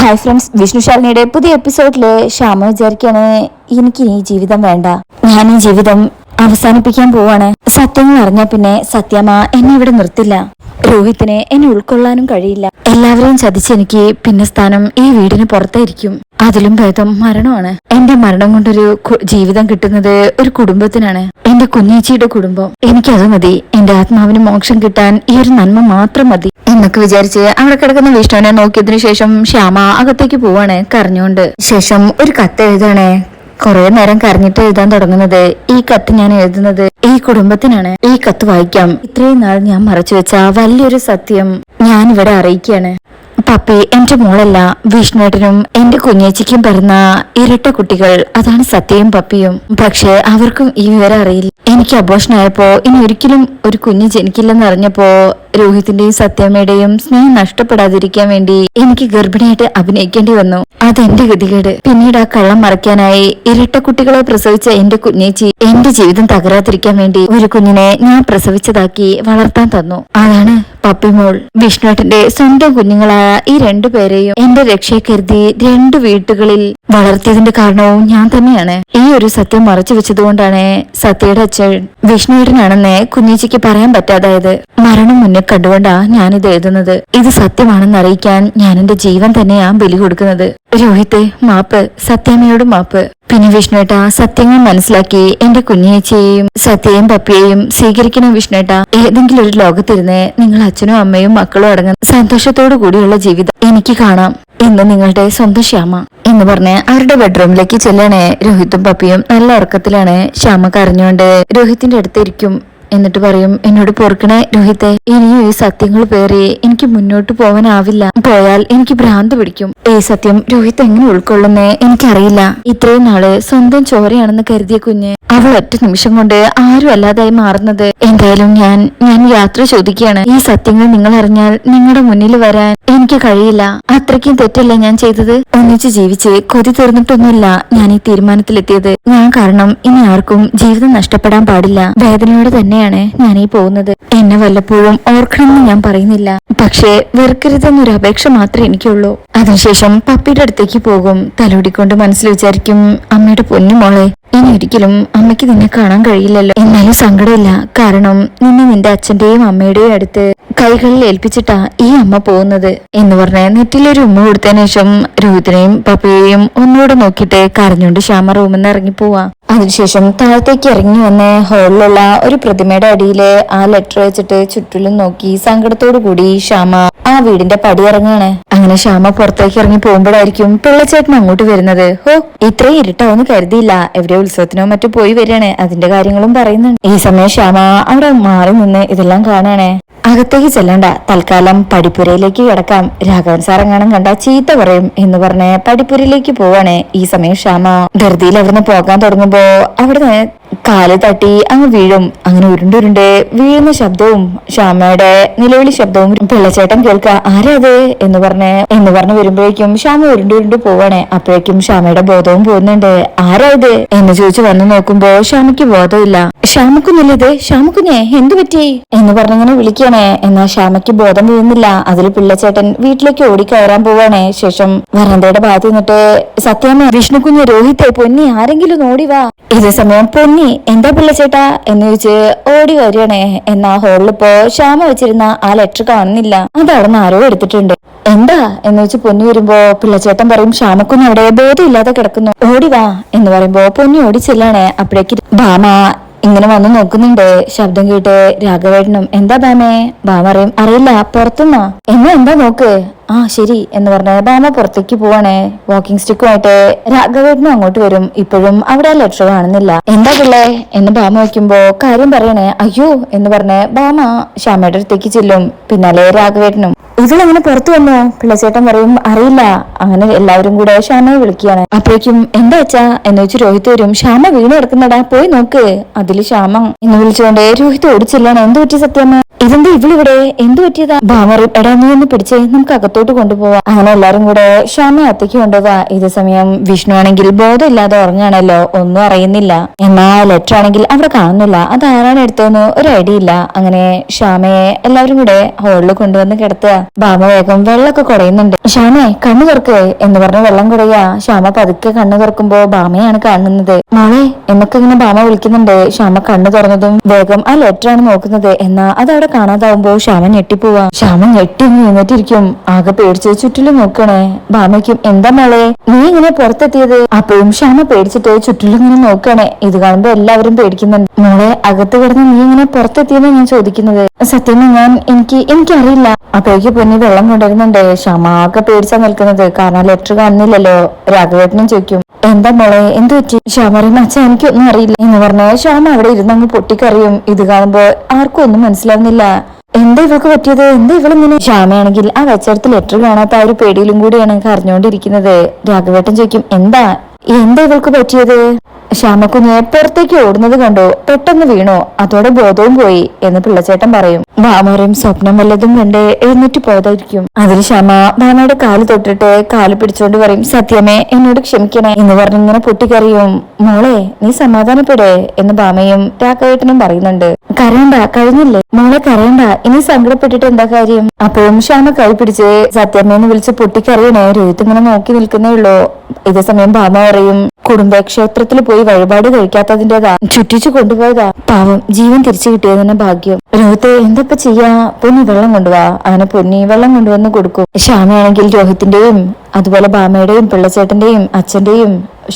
Hi friends, വിഷ്ണുശാലിനിയുടെ പുതിയ എപ്പിസോഡില് ശ്യാമ വിചാരിക്കാണ് എനിക്ക് ഈ ജീവിതം വേണ്ട, ഞാൻ ഈ ജീവിതം അവസാനിപ്പിക്കാൻ പോവാണ്. സത്യങ്ങൾ അറിഞ്ഞാൽ പിന്നെ സത്യമ്മ എന്നെ ഇവിടെ നിർത്തില്ല. രോഹിത്തിനെ എന്നെ ഉൾക്കൊള്ളാനും കഴിയില്ല. എല്ലാവരെയും ചതിച്ചെനിക്ക് പിന്നെ സ്ഥാനം ഈ വീടിന് പുറത്തായിരിക്കും. അതിലും ഭേദം മരണമാണ്. എന്റെ മരണം കൊണ്ടൊരു ജീവിതം കിട്ടുന്നത് ഒരു കുടുംബത്തിനാണ്, എന്റെ കുഞ്ഞേച്ചിയുടെ കുടുംബം. എനിക്കത് മതി. എന്റെ ആത്മാവിന് മോക്ഷം കിട്ടാൻ ഈ ഒരു നന്മ മാത്രം മതി എന്നൊക്കെ വിചാരിച്ച് അവിടെ കിടക്കുന്ന വിഷ്ണുവിനെ നോക്കിയതിനു ശേഷം ശ്യാമ അകത്തേക്ക് പോവാണ് കരഞ്ഞുകൊണ്ട്. ശേഷം ഒരു കത്ത് എഴുതാണേ. കുറെ നേരം കരഞ്ഞിട്ട് എഴുതാൻ തുടങ്ങുന്നത്, ഈ കത്ത് ഞാൻ എഴുതുന്നത് ഈ കുടുംബത്തിനാണ്. ഈ കത്ത് വായിക്കാം. ഇത്രയും നാൾ ഞാൻ മറച്ചു വെച്ച വലിയൊരു സത്യം ഞാൻ ഇവിടെ അറിയിക്കുകയാണ്. പപ്പി എന്റെ മോളല്ല, വിഷ്ണുവേട്ടനും എന്റെ കുഞ്ഞേച്ചിക്കും പിറന്ന ഇരട്ട കുട്ടികൾ. അതാണ് സത്യയും പപ്പിയും. പക്ഷെ അവർക്കും ഈ വിവരം അറിയില്ല. എനിക്ക് അബോഷനായപ്പോ ഇനി ഒരിക്കലും ഒരു കുഞ്ഞ് ജനിക്കില്ലെന്ന് അറിഞ്ഞപ്പോ രോഹിത്തിന്റെയും സത്യമ്മയുടെയും സ്നേഹം നഷ്ടപ്പെടാതിരിക്കാൻ വേണ്ടി എനിക്ക് ഗർഭിണിയായിട്ട് അഭിനയിക്കേണ്ടി വന്നു. അതെന്റെ ഗതികേട്. പിന്നീട് ആ കള്ളം മറയ്ക്കാനായി ഇരട്ട കുട്ടികളെ പ്രസവിച്ച എന്റെ കുഞ്ഞേച്ചി എന്റെ ജീവിതം തകരാതിരിക്കാൻ വേണ്ടി ഒരു കുഞ്ഞിനെ ഞാൻ പ്രസവിച്ചതാക്കി വളർത്താൻ തന്നു. അതാണ് പപ്പിമോൾ. വിഷ്ണുവേട്ടന്റെ സ്വന്തം കുഞ്ഞുങ്ങളായ ഈ രണ്ടുപേരെയും എന്റെ രക്ഷയെ കരുതി രണ്ടു വീട്ടുകളിൽ വളർത്തിയതിന്റെ കാരണവും ഞാൻ തന്നെയാണ്. ഈ ഒരു സത്യം മറച്ചു വെച്ചതുകൊണ്ടാണ് സത്യയുടെ അച്ഛൻ വിഷ്ണുവേട്ടനാണെന്ന് കുഞ്ഞേച്ചിക്ക് പറയാൻ പറ്റാതായത്. മരണം മുന്നേ കണ്ടുകൊണ്ടാ ഞാനിത് എഴുതുന്നത്. ഇത് സത്യമാണെന്ന് അറിയിക്കാൻ ഞാൻ എന്റെ ജീവൻ തന്നെയാ ബലി കൊടുക്കുന്നത്. രോഹിത്തെ മാപ്പ്, സത്യമ്മയോട് മാപ്പ്. പിന്നെ വിഷ്ണുവേട്ട, സത്യങ്ങൾ മനസ്സിലാക്കി എന്റെ കുഞ്ഞേച്ചിയെയും സത്യയും പപ്പിയെയും സ്വീകരിക്കണം വിഷ്ണുവേട്ട. ഏതെങ്കിലും ഒരു ലോകത്തിരുന്ന് നിങ്ങൾ അച്ഛനും അമ്മയും മക്കളും അടങ്ങുന്ന സന്തോഷത്തോടു കൂടിയുള്ള ജീവിതം എനിക്ക് കാണാം എന്ന് നിങ്ങളുടെ സ്വന്തം ശ്യാമ എന്ന് പറഞ്ഞ് അവരുടെ ബെഡ്റൂമിലേക്ക് ചെല്ലണേ. രോഹിത്തും പപ്പിയും നല്ല ഉറക്കത്തിലാണ്. ശ്യാമ കരഞ്ഞുകൊണ്ട് രോഹിത്തിന്റെ അടുത്തിരിക്കും. എന്നിട്ട് പറയും, എന്നോട് പൊറുക്കണേ രോഹിത്തെ, ഇനിയും ഈ സത്യങ്ങൾ പേറി എനിക്ക് മുന്നോട്ട് പോവാനാവില്ല. പോയാൽ എനിക്ക് ഭ്രാന്ത് പിടിക്കും. ഈ സത്യം രോഹിത്ത് എങ്ങനെ ഉൾക്കൊള്ളുന്നേ എനിക്കറിയില്ല. ഇത്രയും നാള് സ്വന്തം ചോരയാണെന്ന് കരുതിയ കുഞ്ഞ് അവൾ ഒറ്റ നിമിഷം കൊണ്ട് ആരും അല്ലാതായി മാറുന്നത്. എന്തായാലും ഞാൻ യാത്ര ചോദിക്കുകയാണ്. ഈ സത്യങ്ങൾ നിങ്ങൾ അറിഞ്ഞാൽ നിങ്ങളുടെ മുന്നിൽ വരാൻ എനിക്ക് കഴിയില്ല. അത്രയ്ക്കും തെറ്റല്ലേ ഞാൻ ചെയ്തത്. ഒന്നിച്ച് ജീവിച്ച് കൊതി തീർന്നിട്ടൊന്നുമില്ല ഞാൻ ഈ തീരുമാനത്തിലെത്തിയത്. ഞാൻ കാരണം ഇനി ആർക്കും ജീവിതം നഷ്ടപ്പെടാൻ പാടില്ല. വേദനയോടെ തന്നെയാണ് ഞാൻ ഈ പോകുന്നത്. എന്നെ വല്ലപ്പോഴും ഓർക്കണമെന്ന് ഞാൻ പറയുന്നില്ല, പക്ഷേ വെറുക്കരുതെന്നൊരു അപേക്ഷ മാത്രമേ എനിക്കുള്ളൂ. അതിനുശേഷം പപ്പിയുടെ അടുത്തേക്ക് പോകും. തലോടിക്കൊണ്ട് മനസ്സിൽ വിചാരിക്കും, അമ്മയുടെ പൊന്നുമോളെ, ഇനി ഒരിക്കലും അമ്മയ്ക്ക് നിന്നെ കാണാൻ കഴിയില്ലല്ലോ. എന്നാലും സങ്കടമില്ല, കാരണം നിന്നെ നിന്റെ അച്ഛന്റെയും അമ്മയുടെയും അടുത്ത് കൈകളിൽ ഏൽപ്പിച്ചിട്ടാ ഈ അമ്മ പോകുന്നത് എന്ന് പറഞ്ഞ് നെറ്റിലൊരു ഉമ്മ കൊടുത്തതിനു ശേഷം രോഹിത്തിനെയും പപ്പയെയും ഒന്നുകൂടെ നോക്കിയിട്ട് കരഞ്ഞുകൊണ്ട് ശ്യാമ റൂമിൽ നിന്ന് ഇറങ്ങിപ്പോവാ. അതിനുശേഷം താഴത്തേക്ക് ഇറങ്ങി വന്ന് ഹോളിലുള്ള ഒരു പ്രതിമയുടെ അടിയില് ആ ലെറ്റർ വെച്ചിട്ട് ചുറ്റിലും നോക്കി സങ്കടത്തോടു കൂടി ശ്യാമ ആ വീടിന്റെ പടി ഇറങ്ങാണ്. അങ്ങനെ ശ്യാമ പുറത്തേക്ക് ഇറങ്ങി പോകുമ്പോഴായിരിക്കും പിള്ളച്ചേട്ടൻ അങ്ങോട്ട് വരുന്നത്. ഹോ, ഇത്രയും ഇരുട്ടാവെന്ന് കരുതിയില്ല. എവിടെ ഉത്സവത്തിനോ മറ്റോ പോയി വരികയാണ്. അതിന്റെ കാര്യങ്ങളും പറയുന്നുണ്ട്. ഈ സമയം ശ്യാമ അവിടെ മാറി നിന്ന് ഇതെല്ലാം കാണാണേ. അകത്തേക്ക് ചെല്ലണ്ട, തൽക്കാലം പടിപ്പുരയിലേക്ക് കിടക്കാം. രാഘവൻ സാർ എങ്ങാനും കണ്ട ചീത്ത പറയും എന്ന് പറഞ്ഞ് പടിപ്പുരയിലേക്ക് പോവാണ്. ഈ സമയം ശ്യാമ ധൃതിയിൽ അവിടുന്ന് പോകാൻ തുടങ്ങുമ്പോ അവിടുന്ന് കാല് തട്ടി അങ്ങ് വീഴും. അങ്ങനെ ഉരുണ്ടുരുണ്ട് വീഴുന്ന ശബ്ദവും ശ്യാമയുടെ നിലവിളി ശബ്ദവും പിള്ളച്ചേട്ടൻ കേൾക്കുക. ആരാ അത് എന്ന് പറഞ്ഞ് വരുമ്പോഴേക്കും ശ്യാമ ഉരുണ്ടുരുണ്ട് പോവാണ്. അപ്പോഴേക്കും ശ്യാമയുടെ ബോധവും പോകുന്നുണ്ട്. ആരാ ഇത് എന്ന് ചോദിച്ചു വന്നു നോക്കുമ്പോ ശ്യാമയ്ക്ക് ബോധമില്ല. ശ്യാമക്കുഞ്ഞില്ലത്, ശ്യാമക്കുഞ്ഞെ എന്തു പറ്റി എന്ന് പറഞ്ഞിങ്ങനെ വിളിക്കണേ. എന്നാൽ ശ്യാമയ്ക്ക് ബോധം വീഴുന്നില്ല. അതിൽ പിള്ളച്ചേട്ടൻ വീട്ടിലേക്ക് ഓടിക്കയറാൻ പോവാണ്. ശേഷം വരന്തയുടെ ഭാഗത്ത് നിന്നിട്ട് സത്യാമ്മ, വിഷ്ണുക്കുഞ്ഞ്, രോഹിത്തെ, പൊന്നി, ആരെങ്കിലും ഓടി വാ. ഇതേ സമയം പൊന്നി, എന്താ പിള്ളച്ചേട്ടാ എന്ന് ചോദിച്ച് ഓടി വരികയാണേ. എന്നാ ഹോളിലിപ്പോ ശ്യാമ വെച്ചിരുന്ന ആ ലെറ്റർ കാണുന്നില്ല. അതവിടുന്ന് ആരോ എടുത്തിട്ടുണ്ട്. എന്താ എന്ന് വെച്ച് പൊന്നി വരുമ്പോ പിള്ളച്ചേട്ടൻ പറയും, ശ്യാമക്കുഞ്ഞ് അവിടെ ബോധമില്ലാതെ കിടക്കുന്നു, ഓടി വാ എന്ന് പറയുമ്പോ പൊന്നി ഓടി ചെല്ലാണ്. അപ്പോഴേക്ക് ഭാമ ഇങ്ങനെ വന്ന് നോക്കുന്നുണ്ട്. ശബ്ദം കേട്ട് രാഘവേട്ടനും, എന്താ ഭാമേ? ഭാമ പറയും, അറിയില്ല, പുറത്തുനിന്നാ. എന്താ നോക്ക്. ആ ശരി എന്ന് പറഞ്ഞ് ഭാമ പുറത്തേക്ക് പോവാണേ. വാക്കിംഗ് സ്റ്റിക്കുമായിട്ട് രാഘവേട്ടനും അങ്ങോട്ട് വരും. ഇപ്പോഴും അവിടെ ആ ലെറ്റർ കാണുന്നില്ല. എന്താ പിള്ളേ എന്ന് ഭാമ വയ്ക്കുമ്പോ കാര്യം പറയണേ. അയ്യോ എന്ന് പറഞ്ഞ് ഭാമ ശ്യാമയുടെ അടുത്തേക്ക് ചെല്ലും. പിന്നാലെ രാഘവേട്ടനും. ഇവളെങ്ങനെ പുറത്തു വന്നോ? പിള്ളച്ചേട്ടൻ പറയും, അറിയില്ല. അങ്ങനെ എല്ലാവരും കൂടെ ശ്യാമയെ വിളിക്കുകയാണ്. അപ്പോഴേക്കും എന്താ വെച്ചാ എന്ന് വെച്ച് രോഹിത് വരും. ശ്യാമ വീണ് കിടക്കുന്നടാ, പോയി നോക്ക്. അതില് ശ്യാമ എന്ന് വിളിച്ചുകൊണ്ട് രോഹിത് ഓടിച്ചില്ലാണ്. എന്ത് പറ്റി സത്യമ്മ? ഇതെന്ത് ഇവളിവിടെ എന്തു പറ്റിയതാ? ഭാമറി എടാ നീ ഒന്ന് പിടിച്ചേ, നമുക്ക് അകത്തോട്ട് കൊണ്ടുപോവാ. അങ്ങനെ എല്ലാരും കൂടെ ശ്യാമയെ അത്തേക്ക് കൊണ്ടുപോവാ. ഇതേ സമയം വിഷ്ണു ആണെങ്കിൽ ബോധമില്ലാതെ ഉറങ്ങാണല്ലോ, ഒന്നും അറിയുന്നില്ല. എന്നാ ലെറ്റർ ആണെങ്കിൽ അവിടെ കാണുന്നില്ല. അത് ആരാണ് എടുത്തതെന്ന് ഒരു ഐഡിയ ഇല്ല. അങ്ങനെ ശ്യാമയെ എല്ലാവരും കൂടെ ഹോളിൽ കൊണ്ടുവന്ന് കിടത്തുക. ഭാമ വേഗം വെള്ളമൊക്കെ കുടയുന്നുണ്ട്. ശ്യാമേ കണ്ണു തുറക്കേ എന്ന് പറഞ്ഞ് വെള്ളം കുടയാ. ശ്യാമ പതുക്കെ കണ്ണു തുറക്കുമ്പോ ഭാമയാണ് കാണുന്നത്. മോളെ എന്നൊക്കെ ഇങ്ങനെ ഭാമ വിളിക്കുന്നുണ്ട്. ശ്യാമ കണ്ണു തുറന്നതും വേഗം ആ ലെറ്റർ ആണ് നോക്കുന്നത്. എന്നാ അതവിടെ കാണാതാവുമ്പോ ശ്യാമ ഞെട്ടിപ്പോവാ. ശ്യാമ ഞെട്ടി നിന്നിട്ടിരിക്കും, ആകെ പേടിച്ച് ചുറ്റിലും നോക്കണേ. ഭാമയ്ക്കും എന്താ മോളെ നീ ഇങ്ങനെ പുറത്തെത്തിയത്? അപ്പോഴും ശ്യാമ പേടിച്ചിട്ട് ചുറ്റിലും ഇങ്ങനെ നോക്കണേ. ഇത് കാണുമ്പോ എല്ലാവരും പേടിക്കുന്നുണ്ട്. മോളെ അകത്ത് കിടന്ന് നീ ഇങ്ങനെ പുറത്തെത്തിയെന്ന് ഞാൻ ചോദിക്കുന്നത്. സത്യം എനിക്കറിയില്ല. അപ്പോഴേക്ക് പൊന്നി വെള്ളം കൊണ്ടുവരുന്നുണ്ട്. ശ്യാമ ആകെ പേടിച്ചാ നിൽക്കുന്നത്, കാരണം ലെറ്റർ കാണുന്നില്ലല്ലോ. രാഘവേട്ടനും ചോദിക്കും എന്താ മോളെ എന്ത് പറ്റി? ശ്യാമ പറയും അച്ഛൻ എനിക്കൊന്നും അറിയില്ല എന്ന് പറഞ്ഞ ശ്യാമ അവിടെ ഇരുന്നങ്ങ് പൊട്ടിക്കറിയും. ഇത് കാണുമ്പോ ആർക്കും ഒന്നും മനസ്സിലാവുന്നില്ല. എന്താ ഇവൾക്ക് പറ്റിയത്? എന്താ ഇവളിങ്ങനെ? ശ്യാമയാണെങ്കിൽ ആ വെച്ചെടുത്ത് ലെറ്റർ കാണാത്ത ആ ഒരു പേടിയിലും കൂടിയാണ് കരഞ്ഞുകൊണ്ടിരിക്കുന്നത്. രാഘവേട്ടൻ ചോദിക്കും എന്താ ഇവൾക്ക് പറ്റിയത്? ശ്യാമക്കുഞ്ഞ് പുറത്തേക്ക് ഓടുന്നത് കണ്ടോ, പെട്ടെന്ന് വീണോ, അതോടെ ബോധവും പോയി എന്ന് പിള്ളച്ചേട്ടൻ പറയും. ഭാമയും സ്വപ്നം വല്ലതും കണ്ട് എഴുന്നേറ്റ് പോയതായിരിക്കും. അതിൽ ശ്യാമ ഭാമയുടെ കാല് തൊട്ടിട്ട് കാല് പിടിച്ചോണ്ട് പറയും സത്യമേ എന്നോട് ക്ഷമിക്കണേ എന്ന് പറഞ്ഞിങ്ങനെ പൊട്ടിക്കറിയും. മോളെ നീ സമാധാനപ്പെടേ എന്ന് ഭാമയും രാഘവേട്ടനും പറയുന്നുണ്ട്. കരയണ്ട, കഴിഞ്ഞില്ലേ മോളെ, കരയണ്ട, ഇനി സങ്കടപ്പെട്ടിട്ട് എന്താ കാര്യം? അപ്പോഴും ശ്യാമ കൈ പിടിച്ച് സത്യമേന്ന് വിളിച്ച് പൊട്ടിക്കറിയണേ. രോഹിത് ഇങ്ങനെ നോക്കി നിൽക്കുന്നേ ഉള്ളൂ. ഇതേ സമയം ഭാമ പറയും കുടുംബക്ഷേത്രത്തിൽ പോയി വഴിപാട് കഴിക്കാത്തതിന്റേതാ, ചുറ്റിച്ചു കൊണ്ടുപോയതാ, പാവം ജീവൻ തിരിച്ചു കിട്ടിയതിന്റെ ഭാഗ്യം. രോഹിത്തെ എന്താ ചെയ്യാ? പൊന്നി വെള്ളം കൊണ്ടുപോവാ. അങ്ങനെ പൊന്നി വെള്ളം കൊണ്ടുവന്ന് കൊടുക്കും. ശ്യാമയാണെങ്കിൽ രോഹിത്തിന്റെയും അതുപോലെ ഭാമയുടെയും പിള്ളച്ചേട്ടന്റെയും അച്ഛന്റെയും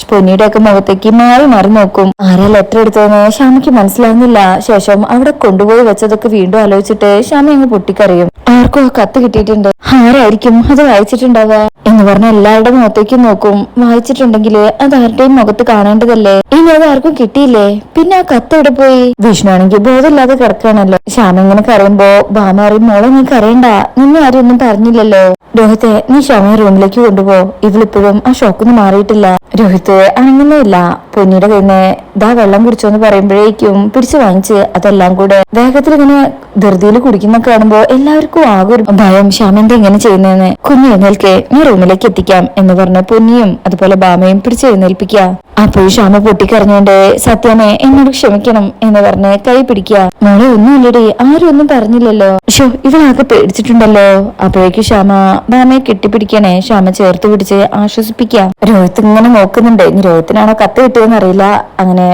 പൊന്നിയുടെ ഒക്കെ മുഖത്തേക്ക് മാറി മാറി നോക്കും. ആരാ ലെറ്റർ എടുത്തതെന്ന് ശ്യാമയ്ക്ക് മനസ്സിലാവുന്നില്ല. ശേഷം അവിടെ കൊണ്ടുപോയി വെച്ചതൊക്കെ വീണ്ടും ആലോചിച്ചിട്ട് ശ്യാമ അങ്ങ് പൊട്ടിക്കറിയും. ആർക്കും ആ കത്ത് കിട്ടിയിട്ടുണ്ട്, ആരായിരിക്കും അത് വായിച്ചിട്ടുണ്ടാവുക എന്ന് പറഞ്ഞ എല്ലാവരുടെ മുഖത്തേക്കും നോക്കും. വായിച്ചിട്ടുണ്ടെങ്കിൽ അത് ആരുടെയും മുഖത്ത് കാണേണ്ടതല്ലേ? ഇനി അത് ആർക്കും കിട്ടിയില്ലേ? പിന്നെ ആ കത്ത് എവിടെ പോയി? വിഷ്ണു ആണെങ്കിൽ ബോധമില്ലാതെ കിടക്കുകയാണല്ലോ. ശ്യാമ ഇങ്ങനെ കരയുമ്പോ ഭാമ അറിയും മോളെ നീ കരയണ്ട, നിന്നെ ആരും ഒന്നും പറഞ്ഞില്ലല്ലോ. രോഹിത്തെ നീ ശ്യാമയെ റൂമിലേക്ക് കൊണ്ടുപോ, ഇവളിപ്പോഴും ആ ഷോക്കൊന്നും മാറിയിട്ടില്ല. രോഹിത്ത് അനങ്ങുന്നില്ല. പൊന്നിയുടെ കയ്യിന്ന് ദാ വെള്ളം കുടിച്ചോന്ന് പറയുമ്പോഴേക്കും പിടിച്ചു വാങ്ങിച്ച് അതെല്ലാം കൂടെ വേഗത്തിൽ ഇങ്ങനെ ധൃതിയിൽ കുടിക്കുന്നൊക്കെ കാണുമ്പോ എല്ലാവർക്കും ആകെ ഒരു ഭയം. ശ്യാമന്റെ എങ്ങനെ ചെയ്യുന്നതെന്ന്. കുഞ്ഞു എഴുന്നേൽക്കെ, നീ റൂമിലേക്ക് എത്തിക്കാം എന്ന് പറഞ്ഞ പൊന്നിയും അതുപോലെ ഭാമയും പിടിച്ച് എഴുന്നേൽപ്പിക്കുക. അപ്പോൾ ശ്യാമ പൊട്ടിക്കറിഞ്ഞോണ്ട് സത്യമേ എന്നോട് ക്ഷമിക്കണം എന്ന് പറഞ്ഞ് കൈ പിടിക്കുക. മോളെ ഒന്നുമില്ലടി, ആരും ഒന്നും പറഞ്ഞില്ലല്ലോ. ഷോ ഇവളാകെ പേടിച്ചിട്ടുണ്ടല്ലോ. അപ്പോഴേക്ക് ശ്യാമ ഭാമയെ കെട്ടിപ്പിടിക്കണേ. ശ്യാമ ചേർത്ത് പിടിച്ച് ആശ്വസിപ്പിക്കുക. രോഹിത്ത് ഇങ്ങനെ നോക്കുന്നുണ്ട്, ഇനി രോഹിത്തിനാണോ കത്ത് കിട്ടിയെന്ന് അറിയില്ല. അങ്ങനെ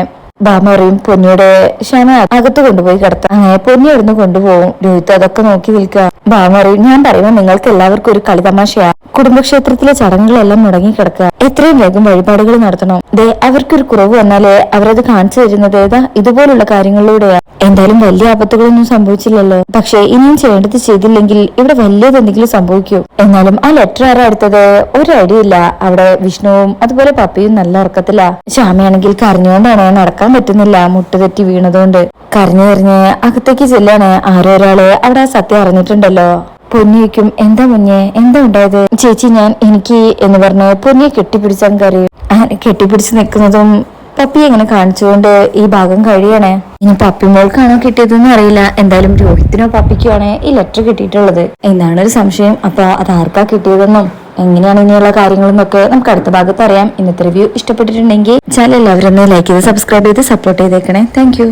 ഭാമ പറയും പൊന്നിയുടെ ശ്യാമ അകത്ത് കൊണ്ടുപോയി കിടത്താം. അങ്ങനെ പൊന്നി അവിടുന്ന് കൊണ്ടുപോകും. രോഹിത്ത് അതൊക്കെ നോക്കി നിൽക്കുക. ഭാമ പറയും ഞാൻ പറയുമ്പോൾ നിങ്ങൾക്ക് എല്ലാവർക്കും ഒരു കളി തമാശയാ. കുടുംബക്ഷേത്രത്തിലെ ചടങ്ങുകളെല്ലാം മുടങ്ങി കിടക്കുക, എത്രയും വേഗം വഴിപാടുകൾ നടത്തണം. അവർക്കൊരു കുറവ് വന്നാല് അവരത് കാണിച്ചു തരുന്നത് ഇതുപോലുള്ള കാര്യങ്ങളിലൂടെയാ. എന്തായാലും വലിയ ആപത്തുകളൊന്നും സംഭവിച്ചില്ലല്ലോ. പക്ഷെ ഇനിയും ചെയ്യേണ്ടത് ചെയ്തില്ലെങ്കിൽ ഇവിടെ വലിയത് എന്തെങ്കിലും സംഭവിക്കൂ. എന്നാലും ആ ലെറ്റർ ആരാ എടുത്തത്? ഒരു ഐഡിയ ഇല്ല. അവിടെ വിഷ്ണുവും അതുപോലെ പപ്പയും നല്ല ഉറക്കത്തില്ല. ശ്യാമയാണെങ്കിൽ കരഞ്ഞുകൊണ്ടാണ് നടക്കാൻ പറ്റുന്നില്ല, മുട്ടുതെറ്റി വീണതുകൊണ്ട്. കരഞ്ഞു കരഞ്ഞ് അകത്തേക്ക് ചെല്ലാണ്. ആരോ ഒരാള് അവിടെ ആ സത്യം അറിഞ്ഞിട്ടുണ്ടല്ലോ. പൊന്നിക്കും എന്താ മുന്നേ എന്താ ഉണ്ടായത്? ചേച്ചി എനിക്ക് എന്ന് പറഞ്ഞ് പൊന്നിയെ കെട്ടിപ്പിടിച്ചങ്ങ് കെട്ടിപ്പിടിച്ച് നിൽക്കുന്നതും പപ്പിയെ ഇങ്ങനെ കാണിച്ചുകൊണ്ട് ഈ ഭാഗം കഴിയണേ. ഇനി പപ്പി മോൾക്കാണോ കിട്ടിയതെന്ന് അറിയില്ല. എന്തായാലും രോഹിത്തിനോ പപ്പിക്കോ ആണ് ഈ ലെറ്റർ കിട്ടിയിട്ടുള്ളത് എന്നാണ് ഒരു സംശയം. അപ്പൊ അത് ആർക്കാ കിട്ടിയതെന്നും എങ്ങനെയാണ് ഇനിയുള്ള കാര്യങ്ങളെന്നൊക്കെ നമുക്ക് അടുത്ത ഭാഗത്ത് അറിയാം. ഇന്നത്തെ റിവ്യൂ ഇഷ്ടപ്പെട്ടിട്ടുണ്ടെങ്കിൽ ചാനൽ എല്ലാവരും ഒന്ന് ലൈക്ക് ചെയ്ത് സബ്സ്ക്രൈബ് ചെയ്ത് സപ്പോർട്ട് ചെയ്തേക്കണേ. താങ്ക്